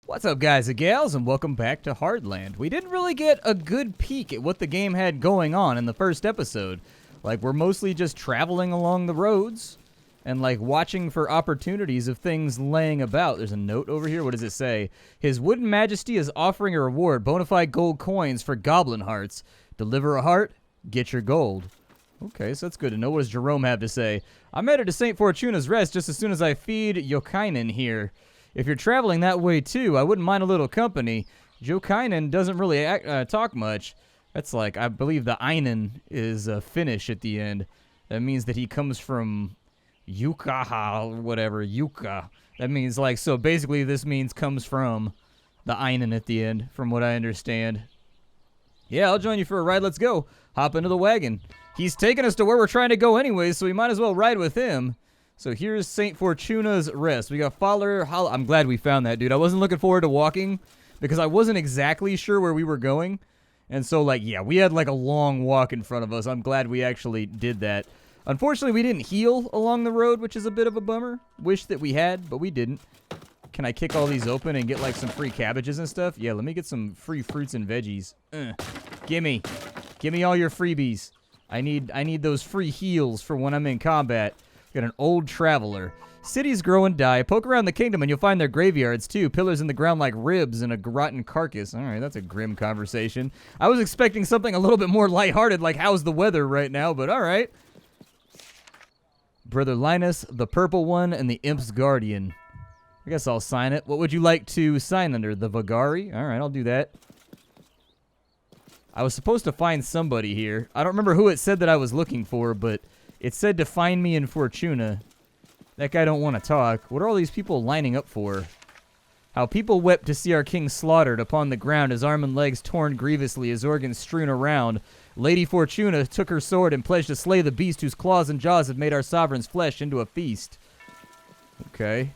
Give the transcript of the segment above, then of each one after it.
What's up, guys and gals, and welcome back to Hardland. We didn't really get a good peek at what the game had going on in the first episode. Like, we're mostly just traveling along the roads and, like, watching for opportunities of things laying about. There's a note over here. What does it say? His Wooden Majesty is offering a reward, bona fide gold coins for goblin hearts. Deliver a heart, get your gold. Okay, so that's good to know. What does Jerome have to say? I'm headed to St. Fortuna's Rest just as soon as I feed Yokainen here. If you're traveling that way too, I wouldn't mind a little company. Yokainen doesn't really talk much. That's like, I believe the Einen is Finnish at the end. That means that he comes from Yukaha or whatever, Yuka. That means like, so basically this means comes from the Einen at the end, from what I understand. Yeah, I'll join you for a ride. Let's go. Hop into the wagon. He's taking us to where we're trying to go anyways, so we might as well ride with him. So here's St. Fortuna's Rest. We got Fowler Hollow. I'm glad we found that, dude. I wasn't looking forward to walking because I wasn't exactly sure where we were going. And so, like, yeah, we had, like, a long walk in front of us. I'm glad we actually did that. Unfortunately, we didn't heal along the road, which is a bit of a bummer. Wish that we had, but we didn't. Can I kick all these open and get, like, some free cabbages and stuff? Yeah, let me get some free fruits and veggies. Gimme. Gimme all your freebies. I need those free heals for when I'm in combat. Got an old traveler. Cities grow and die. Poke around the kingdom and you'll find their graveyards too. Pillars in the ground like ribs and a rotten carcass. All right, that's a grim conversation. I was expecting something a little bit more lighthearted, like how's the weather right now, but all right. Brother Linus, the purple one, and the imp's guardian. I guess I'll sign it. What would you like to sign under? The Vagari? All right, I'll do that. I was supposed to find somebody here. I don't remember who it said that I was looking for, but it said to find me in Fortuna. That guy don't want to talk. What are all these people lining up for? How people wept to see our king slaughtered upon the ground, his arm and legs torn grievously, his organs strewn around. Lady Fortuna took her sword and pledged to slay the beast whose claws and jaws have made our sovereign's flesh into a feast. Okay.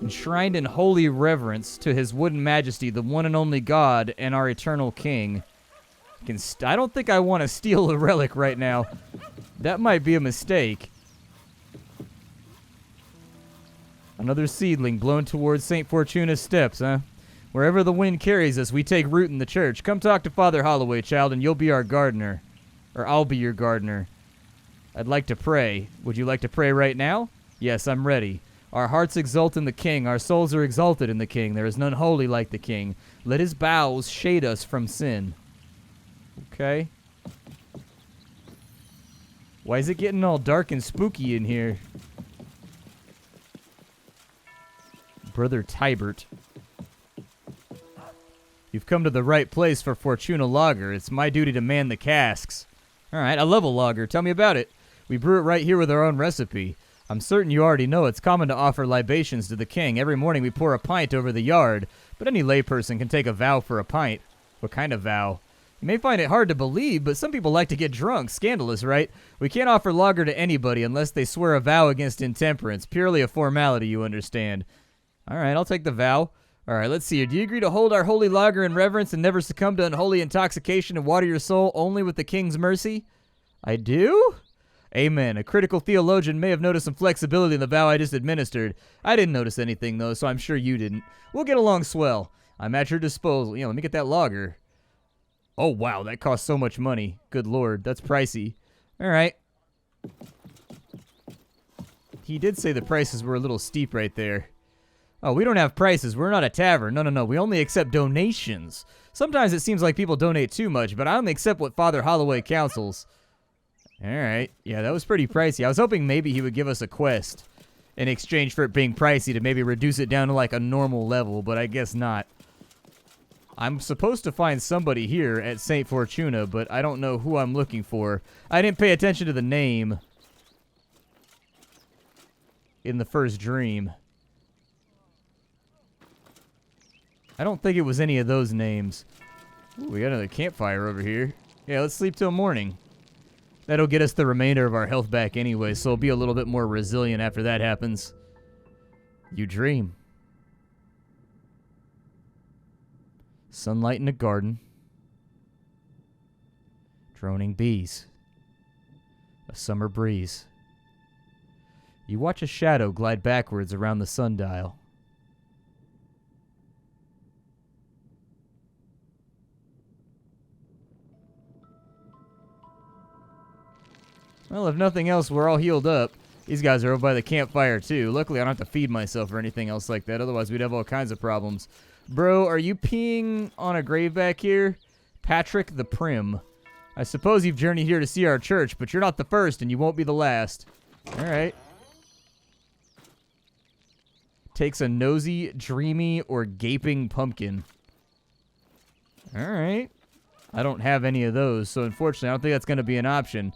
Enshrined in holy reverence to his wooden majesty, the one and only God and our eternal king. I don't think I want to steal a relic right now. That might be a mistake. Another seedling blown towards St. Fortuna's steps, huh? Wherever the wind carries us, we take root in the church. Come talk to Father Holloway, child, and you'll be our gardener. Or I'll be your gardener. I'd like to pray. Would you like to pray right now? Yes, I'm ready. Our hearts exult in the King. Our souls are exalted in the King. There is none holy like the King. Let his boughs shade us from sin. Okay. Why is it getting all dark and spooky in here? Brother Tybert. You've come to the right place for Fortuna Lager. It's my duty to man the casks. Alright, I love a lager. Tell me about it. We brew it right here with our own recipe. I'm certain you already know it's common to offer libations to the king. Every morning we pour a pint over the yard, but any layperson can take a vow for a pint. What kind of vow? You may find it hard to believe, but some people like to get drunk. Scandalous, right? We can't offer lager to anybody unless they swear a vow against intemperance. Purely a formality, you understand. All right, I'll take the vow. All right, let's see here. Do you agree to hold our holy lager in reverence and never succumb to unholy intoxication and water your soul only with the king's mercy? I do? Amen. A critical theologian may have noticed some flexibility in the vow I just administered. I didn't notice anything, though, so I'm sure you didn't. We'll get along swell. I'm at your disposal. Let me get that lager. Oh, wow, that costs so much money. Good lord, that's pricey. All right. He did say the prices were a little steep right there. Oh, we don't have prices. We're not a tavern. No. We only accept donations. Sometimes it seems like people donate too much, but I only accept what Father Holloway counsels. All right. Yeah, that was pretty pricey. I was hoping maybe he would give us a quest in exchange for it being pricey to maybe reduce it down to like a normal level, but I guess not. I'm supposed to find somebody here at St. Fortuna, but I don't know who I'm looking for. I didn't pay attention to the name in the first dream. I don't think it was any of those names. Ooh, we got another campfire over here. Yeah, let's sleep till morning. That'll get us the remainder of our health back anyway, so we'll be a little bit more resilient after that happens. You dream. Sunlight in a garden. Droning bees. A summer breeze. You watch a shadow glide backwards around the sundial. Well, if nothing else, we're all healed up. These guys are over by the campfire, too. Luckily, I don't have to feed myself or anything else like that. Otherwise, we'd have all kinds of problems. Bro, are you peeing on a grave back here? Patrick the Prim. I suppose you've journeyed here to see our church, but you're not the first, and you won't be the last. All right. Takes a nosy, dreamy, or gaping pumpkin. All right. I don't have any of those, so unfortunately, I don't think that's going to be an option.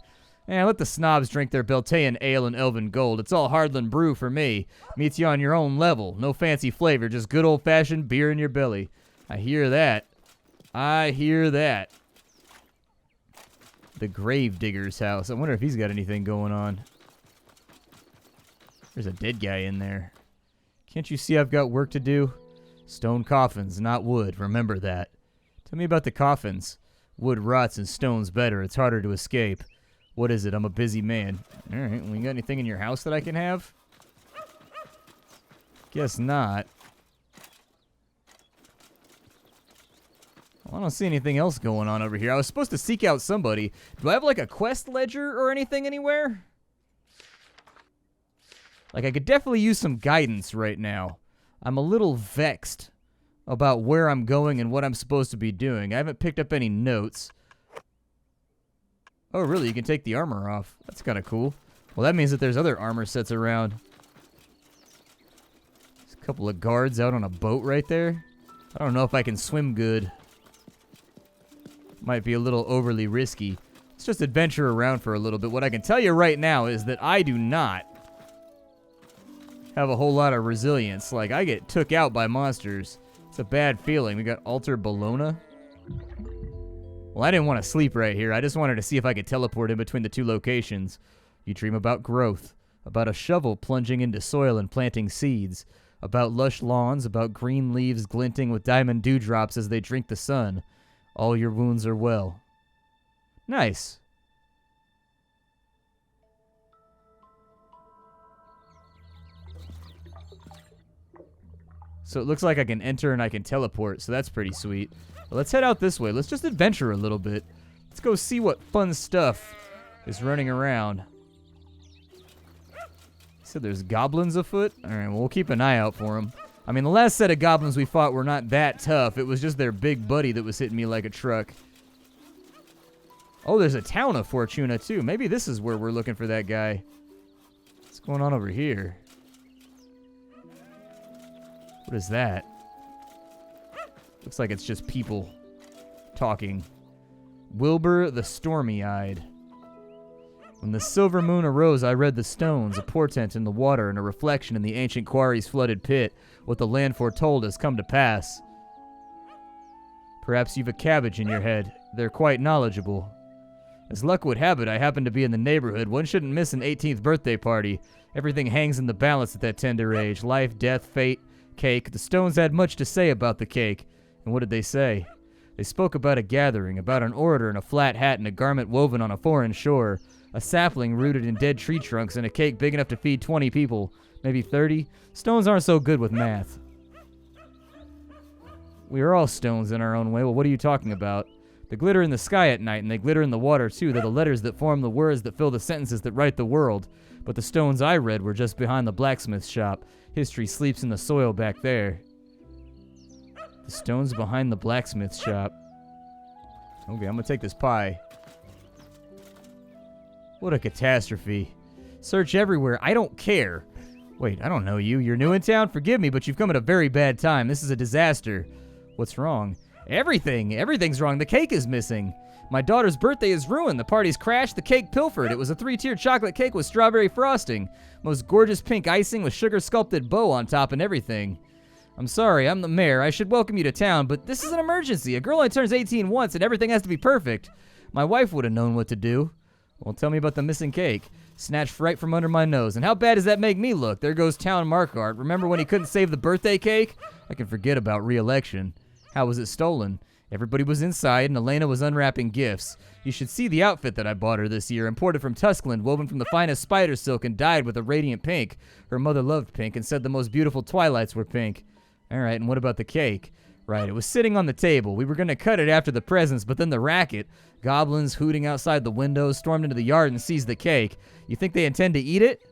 Let the snobs drink their Beltaean ale and elven gold. It's all Hardland brew for me. Meets you on your own level. No fancy flavor, just good old-fashioned beer in your belly. I hear that. I hear that. The Gravedigger's house. I wonder if he's got anything going on. There's a dead guy in there. Can't you see I've got work to do? Stone coffins, not wood. Remember that. Tell me about the coffins. Wood rots and stone's better. It's harder to escape. What is it? I'm a busy man. All right. Well, you got anything in your house that I can have? Guess not. Well, I don't see anything else going on over here. I was supposed to seek out somebody. Do I have, like, a quest ledger or anything anywhere? Like, I could definitely use some guidance right now. I'm a little vexed about where I'm going and what I'm supposed to be doing. I haven't picked up any notes. Oh, really? You can take the armor off. That's kind of cool. Well, that means that there's other armor sets around. There's a couple of guards out on a boat right there. I don't know if I can swim good. Might be a little overly risky. Let's just adventure around for a little bit. What I can tell you right now is that I do not have a whole lot of resilience. Like, I get took out by monsters. It's a bad feeling. We got Altar Bellona. Well, I didn't want to sleep right here. I just wanted to see if I could teleport in between the two locations. You dream about growth, about a shovel plunging into soil and planting seeds, about lush lawns, about green leaves glinting with diamond dewdrops as they drink the sun. All your wounds are well. Nice. So it looks like I can enter and I can teleport, so that's pretty sweet. Well, let's head out this way. Let's just adventure a little bit. Let's go see what fun stuff is running around. So there's goblins afoot? Alright, well, we'll keep an eye out for them. I mean, the last set of goblins we fought were not that tough. It was just their big buddy that was hitting me like a truck. Oh, there's a town of Fortuna, too. Maybe this is where we're looking for that guy. What's going on over here? What is that? Looks like it's just people talking. Wilbur the Stormy-Eyed. When the silver moon arose, I read the stones, a portent in the water and a reflection in the ancient quarry's flooded pit. What the land foretold has come to pass. Perhaps you've a cabbage in your head. They're quite knowledgeable. As luck would have it, I happen to be in the neighborhood. One shouldn't miss an 18th birthday party. Everything hangs in the balance at that tender age. Life, death, fate, cake. The stones had much to say about the cake. And what did they say? They spoke about a gathering, about an orator in a flat hat and a garment woven on a foreign shore, a sapling rooted in dead tree trunks, and a cake big enough to feed 20 people, maybe 30. Stones aren't so good with math. We are all stones in our own way. Well, what are you talking about? They glitter in the sky at night, and they glitter in the water, too. They're the letters that form the words that fill the sentences that write the world. But the stones I read were just behind the blacksmith shop. History sleeps in the soil back there. The stones behind the blacksmith shop. Okay, I'm gonna take this pie. What a catastrophe. Search everywhere. I don't care. Wait, I don't know you. You're new in town? Forgive me, but you've come at a very bad time. This is a disaster. What's wrong? Everything. Everything's wrong. The cake is missing. My daughter's birthday is ruined. The party's crashed. The cake pilfered. It was a 3-tiered chocolate cake with strawberry frosting. Most gorgeous pink icing with sugar-sculpted bow on top and everything. I'm sorry, I'm the mayor. I should welcome you to town, but this is an emergency. A girl only turns 18 once and everything has to be perfect. My wife would have known what to do. Well, tell me about the missing cake. Snatched right from under my nose. And how bad does that make me look? There goes town Marquardt. Remember when he couldn't save the birthday cake? I can forget about re-election. How was it stolen? Everybody was inside and Elena was unwrapping gifts. You should see the outfit that I bought her this year, imported from Tuscland, woven from the finest spider silk and dyed with a radiant pink. Her mother loved pink and said the most beautiful twilights were pink. All right, and what about the cake? Right, it was sitting on the table. We were going to cut it after the presents, but then the racket, goblins hooting outside the windows, stormed into the yard and seized the cake. You think they intend to eat it?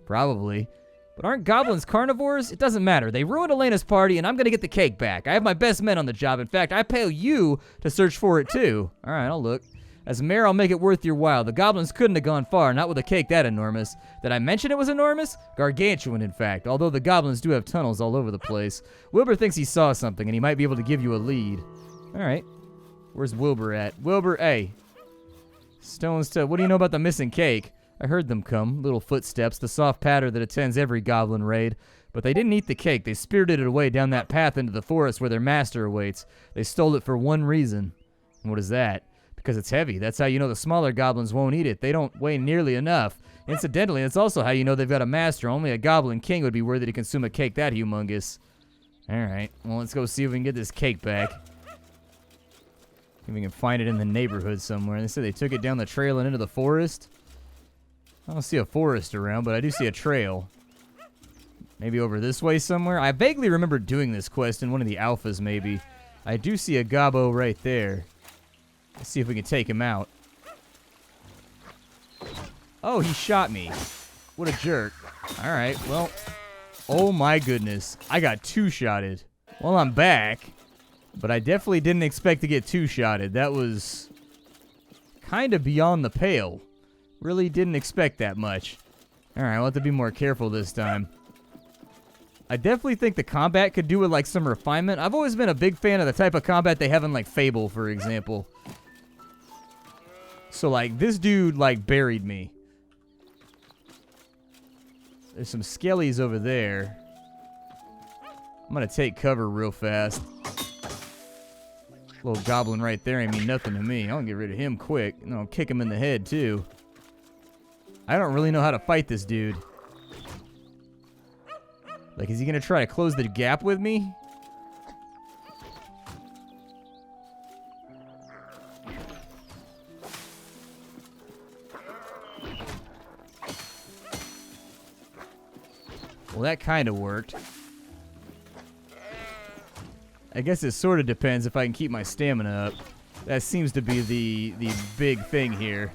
Probably. But aren't goblins carnivores? It doesn't matter. They ruined Elena's party, and I'm going to get the cake back. I have my best men on the job. In fact, I pay you to search for it, too. All right, I'll look. As mayor, I'll make it worth your while. The goblins couldn't have gone far, not with a cake that enormous. Did I mention it was enormous? Gargantuan, in fact, although the goblins do have tunnels all over the place. Wilbur thinks he saw something, and he might be able to give you a lead. All right. Where's Wilbur at? Wilbur, hey. Stones to... What do you know about the missing cake? I heard them come. Little footsteps, the soft patter that attends every goblin raid. But they didn't eat the cake. They spirited it away down that path into the forest where their master awaits. They stole it for one reason. And what is that? Because it's heavy. That's how you know the smaller goblins won't eat it. They don't weigh nearly enough. Incidentally, that's also how you know they've got a master. Only a goblin king would be worthy to consume a cake that humongous. Alright, well, let's go see if we can get this cake back. If we can find it in the neighborhood somewhere. They said they took it down the trail and into the forest. I don't see a forest around, but I do see a trail. Maybe over this way somewhere? I vaguely remember doing this quest in one of the alphas, maybe. I do see a gobbo right there. Let's see if we can take him out. Oh, he shot me. What a jerk. Alright, well. Oh my goodness. I got two-shotted. Well, I'm back. But I definitely didn't expect to get two-shotted. That was kind of beyond the pale. Really didn't expect that much. Alright, I'll have to be more careful this time. I definitely think the combat could do with, like, some refinement. I've always been a big fan of the type of combat they have in, like, Fable, for example. So, like, this dude, like, buried me. There's some skellies over there. I'm gonna take cover real fast. Little goblin right there ain't mean nothing to me. I'll get rid of him quick. And I'll kick him in the head, too. I don't really know how to fight this dude. Like, is he gonna try to close the gap with me? Well, that kind of worked. I guess it sort of depends if I can keep my stamina up. That seems to be the big thing here.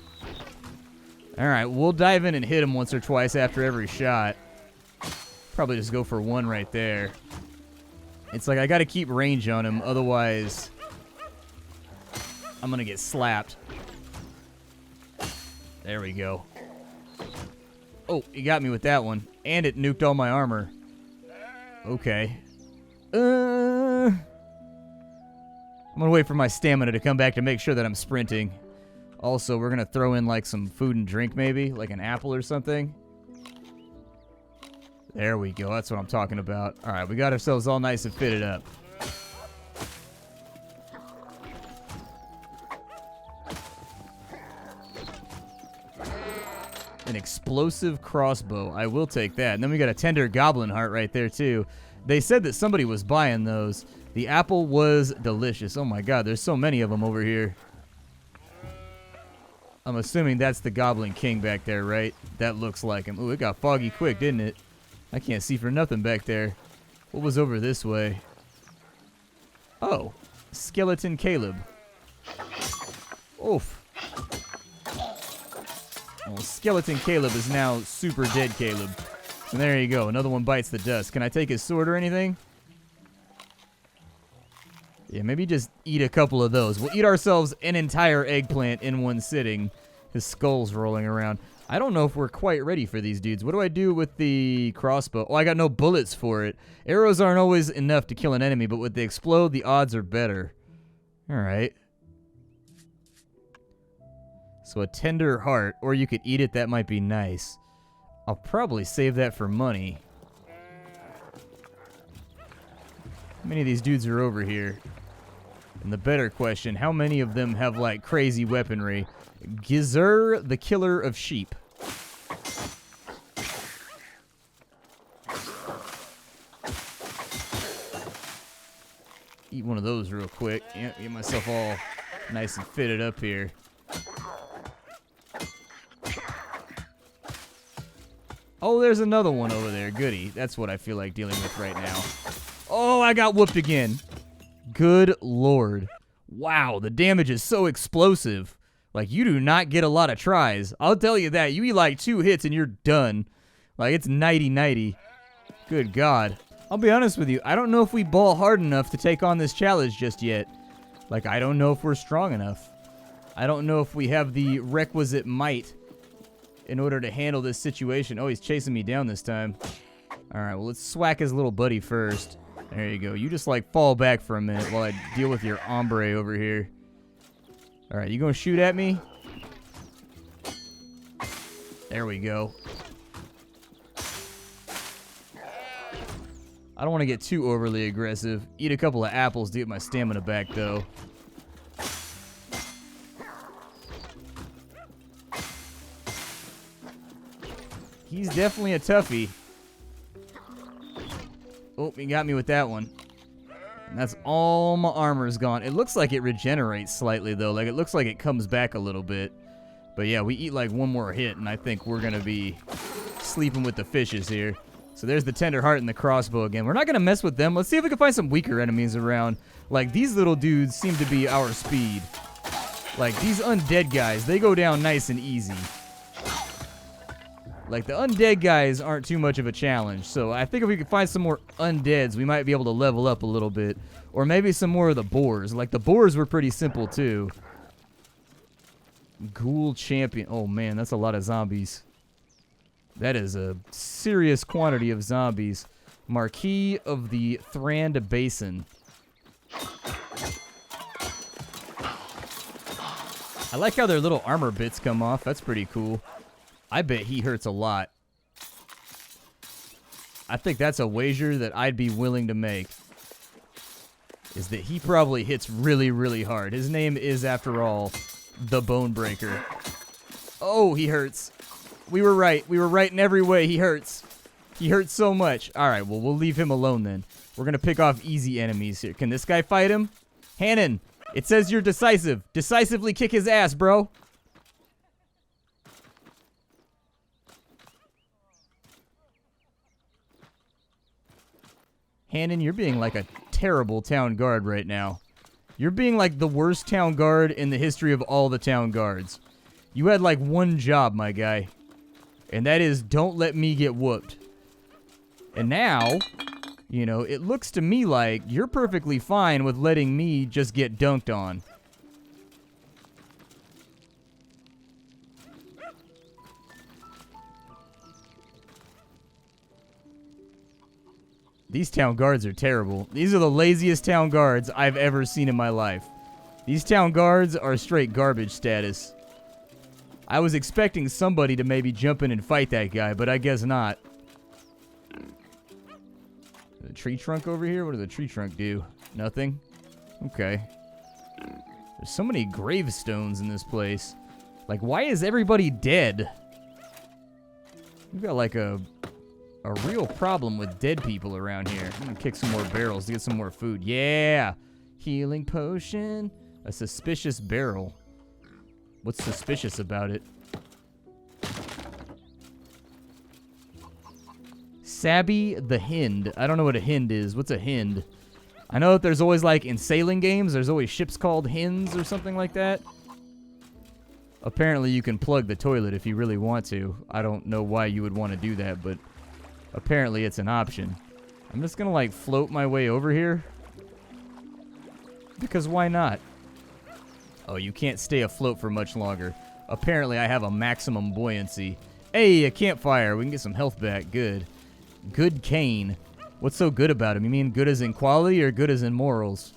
Alright, we'll dive in and hit him once or twice after every shot. Probably just go for one right there. It's like I gotta keep range on him, otherwise I'm gonna get slapped. There we go. Oh, he got me with that one. And it nuked all my armor. Okay. I'm gonna wait for my stamina to come back to make sure that I'm sprinting. Also, we're gonna throw in like some food and drink maybe, like an apple or something. There we go, that's what I'm talking about. Alright, we got ourselves all nice and fitted up. An explosive crossbow. I will take that. And then we got a tender goblin heart right there, too. They said that somebody was buying those. The apple was delicious. Oh, my God. There's so many of them over here. I'm assuming that's the Goblin King back there, right? That looks like him. Ooh, it got foggy quick, didn't it? I can't see for nothing back there. What was over this way? Oh. Skeleton Caleb. Oof. Well, Skeleton Caleb is now super dead Caleb. And there you go. Another one bites the dust. Can I take his sword or anything? Yeah, maybe just eat a couple of those. We'll eat ourselves an entire eggplant in one sitting. His skull's rolling around. I don't know if we're quite ready for these dudes. What do I do with the crossbow? Oh, I got no bullets for it. Arrows aren't always enough to kill an enemy, but when they explode, the odds are better. All right. So a tender heart, or you could eat it. That might be nice. I'll probably save that for money. How many of these dudes are over here? And the better question, how many of them have, like, crazy weaponry? Gizur, the killer of sheep. Eat one of those real quick. Yeah, get myself all nice and fitted up here. Oh, there's another one over there. Goody. That's what I feel like dealing with right now. Oh, I got whooped again. Good lord. Wow, the damage is so explosive. Like, you do not get a lot of tries. I'll tell you that. You eat like 2 hits and you're done. Like, it's nighty-nighty. Good God. I'll be honest with you. I don't know if we ball hard enough to take on this challenge just yet. Like, I don't know if we're strong enough. I don't know if we have the requisite might in order to handle this situation. Oh, he's chasing me down this time. All right, well, let's swack his little buddy first. There you go. You just, like, fall back for a minute while I deal with your hombre over here. All right, you gonna shoot at me? There we go. I don't want to get too overly aggressive. Eat a couple of apples to get my stamina back, though. He's definitely a toughie. Oh, he got me with that one. And that's all my armor's gone. It looks like it regenerates slightly, though. Like, it looks like it comes back a little bit. But yeah, we eat like one more hit, and I think we're going to be sleeping with the fishes here. So there's the tender heart and the crossbow again. We're not going to mess with them. Let's see if we can find some weaker enemies around. Like, these little dudes seem to be our speed. Like, these undead guys, they go down nice and easy. Like, the undead guys aren't too much of a challenge. So I think if we could find some more undeads, we might be able to level up a little bit. Or maybe some more of the boars. Like, the boars were pretty simple, too. Ghoul champion. Oh, man, that's a lot of zombies. That is a serious quantity of zombies. Marquis of the Thrand Basin. I like how their little armor bits come off. That's pretty cool. I bet he hurts a lot. I think that's a wager that I'd be willing to make. Is that he probably hits really, really hard. His name is, after all, the Bone Breaker. Oh, he hurts. We were right. We were right in every way. He hurts. He hurts so much. All right, well, we'll leave him alone then. We're going to pick off easy enemies here. Can this guy fight him? Hannon, it says you're decisive. Decisively kick his ass, bro. Hannon, you're being like a terrible town guard right now. You're being like the worst town guard in the history of all the town guards. You had like one job, my guy. And that is, don't let me get whooped. And now, you know, it looks to me like you're perfectly fine with letting me just get dunked on. These town guards are terrible. These are the laziest town guards I've ever seen in my life. These town guards are straight garbage status. I was expecting somebody to maybe jump in and fight that guy, but I guess not. The tree trunk over here? What does the tree trunk do? Nothing? Okay. There's so many gravestones in this place. Like, why is everybody dead? We've got like a real problem with dead people around here. I'm gonna kick some more barrels to get some more food. Yeah! Healing potion. A suspicious barrel. What's suspicious about it? Sabby the Hind. I don't know what a Hind is. What's a Hind? I know that there's always, like, in sailing games, there's always ships called Hinds or something like that. Apparently you can plug the toilet if you really want to. I don't know why you would want to do that, but apparently it's an option. I'm just gonna, like, float my way over here. Because why not? Oh, you can't stay afloat for much longer. Apparently I have a maximum buoyancy. Hey, a campfire. We can get some health back. Good. Good cane. What's so good about him? You mean good as in quality or good as in morals?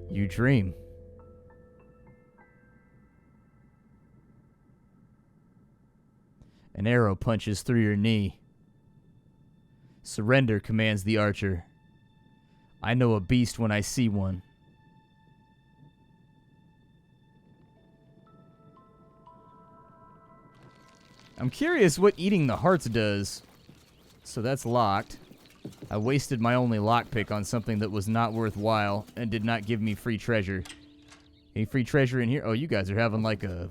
You dream. An arrow punches through your knee. Surrender, commands the archer. I know a beast when I see one. I'm curious what eating the hearts does. So that's locked. I wasted my only lockpick on something that was not worthwhile and did not give me free treasure. Any free treasure in here? Oh, you guys are having like a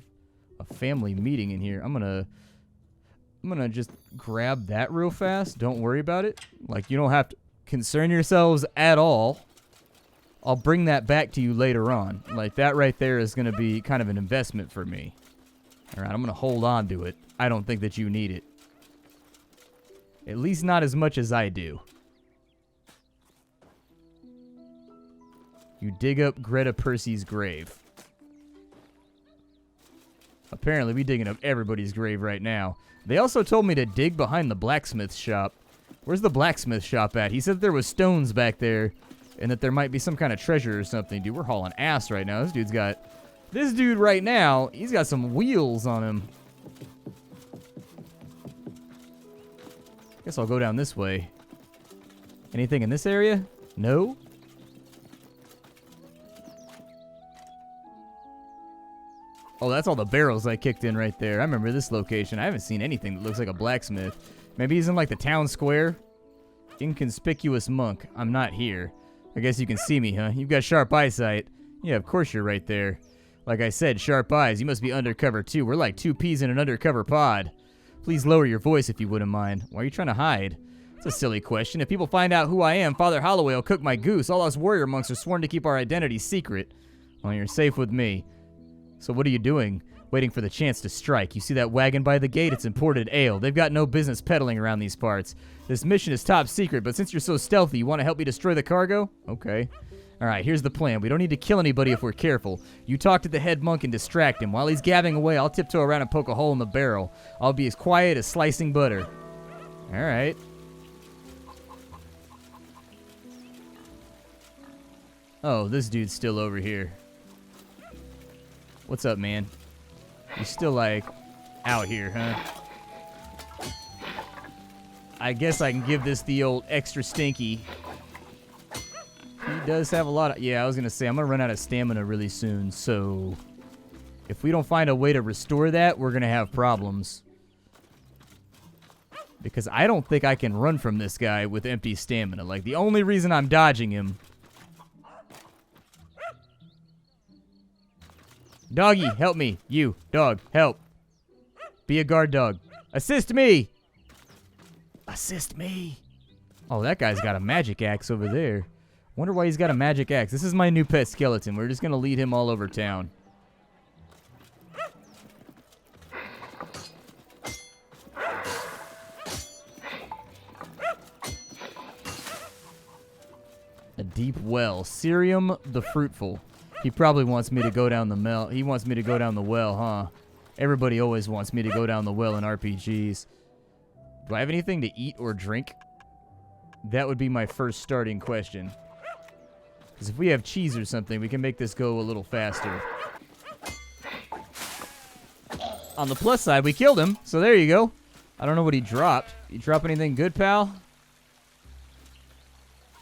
family meeting in here. I'm I'm gonna just grab that real fast. Don't worry about it. Like, you don't have to concern yourselves at all. I'll bring that back to you later on. Like, that right there is gonna be kind of an investment for me. Alright, I'm gonna hold on to it. I don't think that you need it. At least not as much as I do. You dig up Greta Percy's grave. Apparently, we digging up everybody's grave right now. They also told me to dig behind the blacksmith shop. Where's the blacksmith shop at? He said there was stones back there, and that there might be some kind of treasure or something. Dude, we're hauling ass right now. This dude right now, he's got some wheels on him. Guess I'll go down this way. Anything in this area? No? Oh, that's all the barrels I kicked in right there. I remember this location. I haven't seen anything that looks like a blacksmith. Maybe he's in like the town square. Inconspicuous monk. I'm not here. I guess you can see me, huh? You've got sharp eyesight. Yeah, of course you're right there. Like I said, sharp eyes. You must be undercover too. We're like two peas in an undercover pod. Please lower your voice if you wouldn't mind. Why are you trying to hide? It's a silly question. If people find out who I am, Father Holloway will cook my goose. All us warrior monks are sworn to keep our identity secret. Well, you're safe with me. So what are you doing? Waiting for the chance to strike. You see that wagon by the gate? It's imported ale. They've got no business peddling around these parts. This mission is top secret, but since you're so stealthy, you want to help me destroy the cargo? Okay. Alright, here's the plan. We don't need to kill anybody if we're careful. You talk to the head monk and distract him. While he's gabbing away, I'll tiptoe around and poke a hole in the barrel. I'll be as quiet as slicing butter. Alright. Oh, this dude's still over here. What's up, man? You're still, like, out here, huh? I guess I can give this the old extra stinky. He does have a lot of... Yeah, I was going to say, I'm going to run out of stamina really soon, so... If we don't find a way to restore that, we're going to have problems. Because I don't think I can run from this guy with empty stamina. Like, the only reason I'm dodging him... Doggy, help me. You, dog, help. Be a guard dog. Assist me! Assist me! Oh, that guy's got a magic axe over there. Wonder why he's got a magic axe. This is my new pet skeleton. We're just gonna lead him all over town. A deep well. Cerium the Fruitful. He probably wants me to go down the well. He wants me to go down the well, huh? Everybody always wants me to go down the well in RPGs. Do I have anything to eat or drink? That would be my first starting question. Because if we have cheese or something, we can make this go a little faster. On the plus side, we killed him, so there you go. I don't know what he dropped. Did he drop anything good, pal?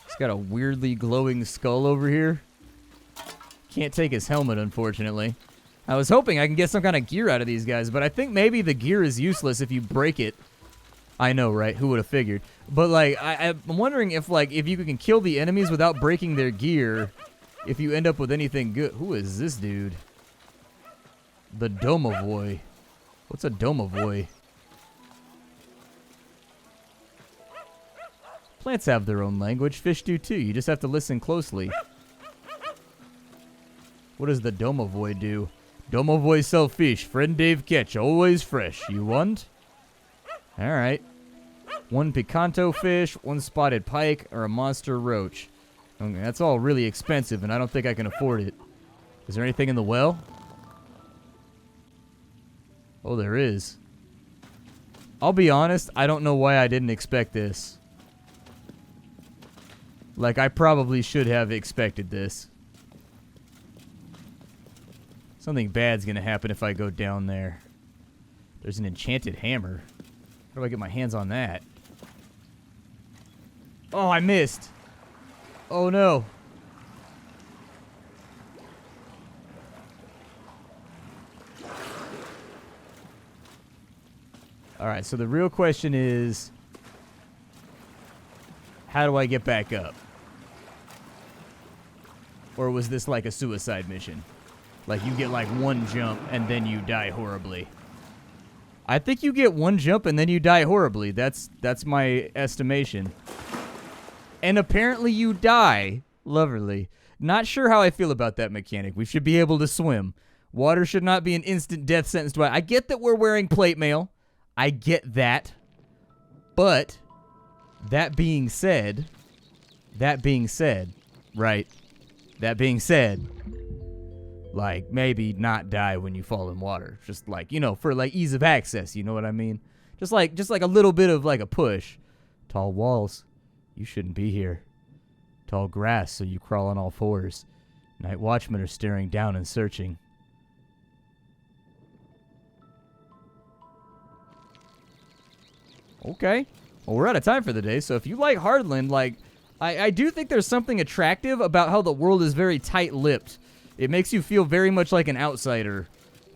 He's got a weirdly glowing skull over here. Can't take his helmet, unfortunately. I was hoping I can get some kind of gear out of these guys, but I think maybe the gear is useless if you break it. I know, right? Who would have figured? But, like, I'm wondering if you can kill the enemies without breaking their gear, if you end up with anything good. Who is this dude? The Domovoy. What's a Domovoy? Plants have their own language. Fish do, too. You just have to listen closely. What does the Domovoy do? Domovoy sell fish. Friend Dave catch. Always fresh. You want? Alright. 1 picanto fish, 1 spotted pike, or a monster roach. Okay, that's all really expensive, and I don't think I can afford it. Is there anything in the well? Oh, there is. I'll be honest, I don't know why I didn't expect this. Like, I probably should have expected this. Something bad's gonna happen if I go down there. There's an enchanted hammer. How do I get my hands on that? Oh, I missed. Oh, no. Alright, so the real question is, how do I get back up? Or was this like a suicide mission? Like, you get like 1 jump and then you die horribly. I think you get one jump and then you die horribly. That's my estimation. And apparently you die. Lovely. Not sure how I feel about that mechanic. We should be able to swim. Water should not be an instant death sentence. I get that we're wearing plate mail. I get that. But that being said, right? That being said, like, maybe not die when you fall in water. Just like, you know, for like ease of access, you know what I mean? Just like a little bit of like a push. Tall walls, you shouldn't be here. Tall grass, so you crawl on all fours. Night watchmen are staring down and searching. Okay. Well, we're out of time for the day, so if you like Hardland, like, I do think there's something attractive about how the world is very tight-lipped. It makes you feel very much like an outsider,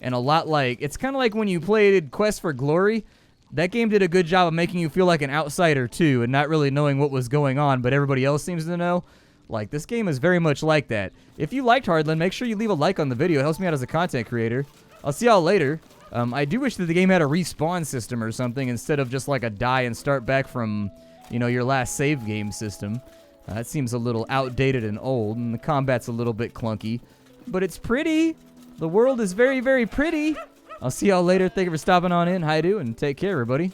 and a lot like, it's kind of like when you played Quest for Glory. That game did a good job of making you feel like an outsider, too, and not really knowing what was going on, but everybody else seems to know. Like, this game is very much like that. If you liked Hardland, make sure you leave a like on the video. It helps me out as a content creator. I'll see y'all later. I do wish that the game had a respawn system or something instead of just like a die and start back from, you know, your last save game system. That seems a little outdated and old, and the combat's a little bit clunky. But it's pretty. The world is very, very pretty. I'll see y'all later. Thank you for stopping on in. Hi, do, and take care, everybody.